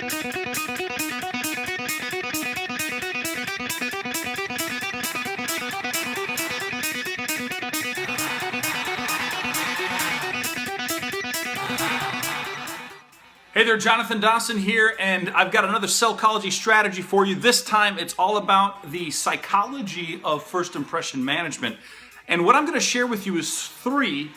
Hey there, Jonathan Dawson here, and I've got another Sellchology strategy for you. This time it's all about the psychology of first impression management. And what I'm going to share with you is three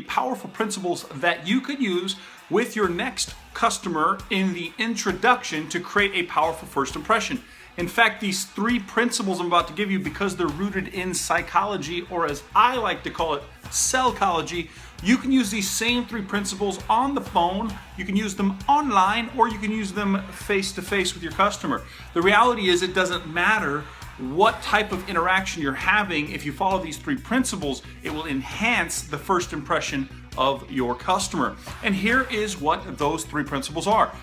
powerful principles that you could use with your next customer in the introduction to create a powerful first impression. In fact, these three principles I'm about to give you, because they're rooted in psychology, or as I like to call it, Sellchology, you can use these same three principles on the phone, you can use them online, or you can use them face-to-face with your customer. The reality is, it doesn't matter what type of interaction you're having. If you follow these three principles, it will enhance the first impression of your customer. And here is what those three principles are.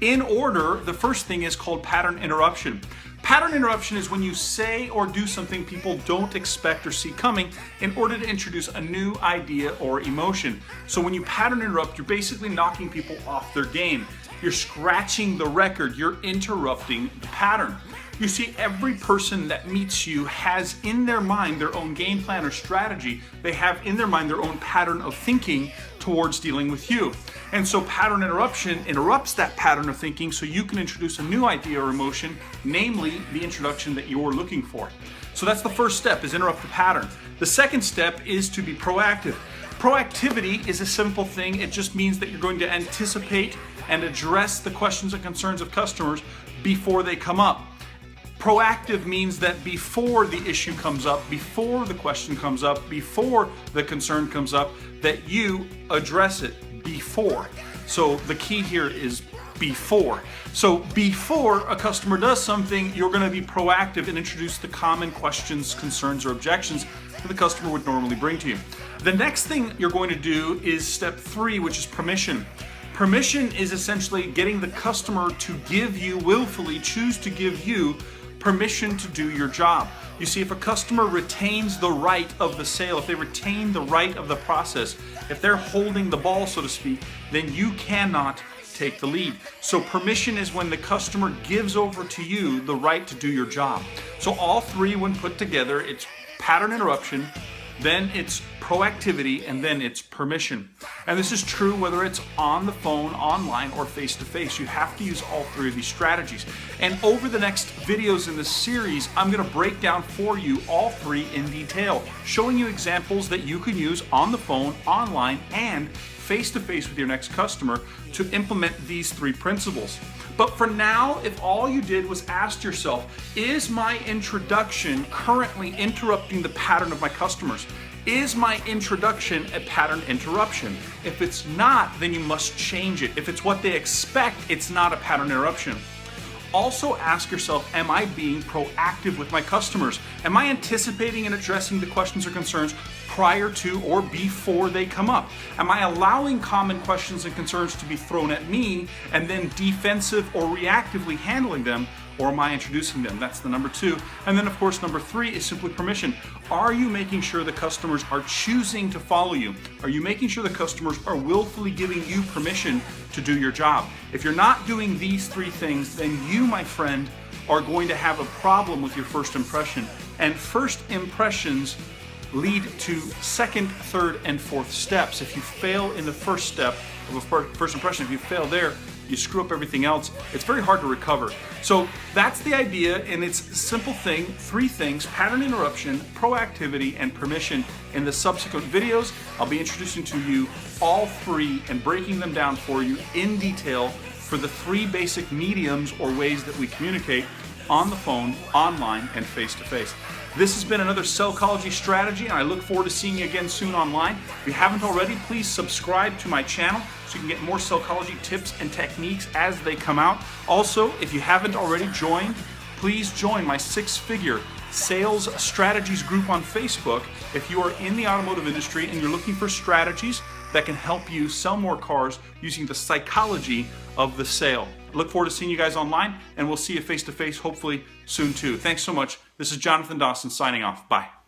In order, the first thing is called pattern interruption. Pattern interruption is when you say or do something people don't expect or see coming in order to introduce a new idea or emotion. So when you pattern interrupt, you're basically knocking people off their game. You're scratching the record, you're interrupting the pattern. You see, every person that meets you has in their mind their own game plan or strategy. They have in their mind their own pattern of thinking towards dealing with you. And so pattern interruption interrupts that pattern of thinking so you can introduce a new idea or emotion, namely the introduction that you're looking for. So that's the first step, is interrupt the pattern. The second step is to be proactive. Proactivity is a simple thing. It just means that you're going to anticipate and address the questions and concerns of customers before they come up. Proactive means that before the issue comes up, before the question comes up, before the concern comes up, that you address it before. So the key here is before. So before a customer does something, you're going to be proactive and introduce the common questions, concerns, or objections that the customer would normally bring to you. The next thing you're going to do is step 3, which is permission. Permission is essentially getting the customer to give you, willfully choose to give you permission to do your job. You see, if a customer retains the right of the sale, if they retain the right of the process, if they're holding the ball, so to speak, then you cannot take the lead. So permission is when the customer gives over to you the right to do your job. So all three, when put together, it's pattern interruption, then it's proactivity, and then it's permission. And this is true whether it's on the phone, online, or face-to-face. You have to use all three of these strategies. And over the next videos in this series, I'm going to break down for you all three in detail, showing you examples that you can use on the phone, online, and face-to-face with your next customer to implement these three principles. But for now, if all you did was ask yourself, is my introduction currently interrupting the pattern of my customers? Is my introduction a pattern interruption? If it's not, then you must change it. If it's what they expect, it's not a pattern interruption. Also ask yourself, am I being proactive with my customers? Am I anticipating and addressing the questions or concerns prior to or before they come up? Am I allowing common questions and concerns to be thrown at me and then defensive or reactively handling them? Or am I introducing them? That's the number 2. And then, of course, number 3 is simply permission. Are you making sure the customers are choosing to follow you? Are you making sure the customers are willfully giving you permission to do your job? If you're not doing these 3 things, then you, my friend, are going to have a problem with your first impression. And first impressions lead to second, third, and fourth steps. If you fail in the first step of a first impression, if you fail there, you screw up everything else. It's very hard to recover. So that's the idea, and it's a simple thing, 3 things: pattern interruption, proactivity, and permission. In the subsequent videos, I'll be introducing to you all 3 and breaking them down for you in detail for the 3 basic mediums or ways that we communicate: on the phone, online, and face-to-face. This has been another Sellchology strategy, and I look forward to seeing you again soon online. If you haven't already, please subscribe to my channel so you can get more Sellchology tips and techniques as they come out. Also, if you haven't already joined, please join my 6-figure sales strategies group on Facebook if you are in the automotive industry and you're looking for strategies that can help you sell more cars using the psychology of the sale. Look forward to seeing you guys online, and we'll see you face-to-face hopefully soon too. Thanks so much. This is Jonathan Dawson signing off. Bye.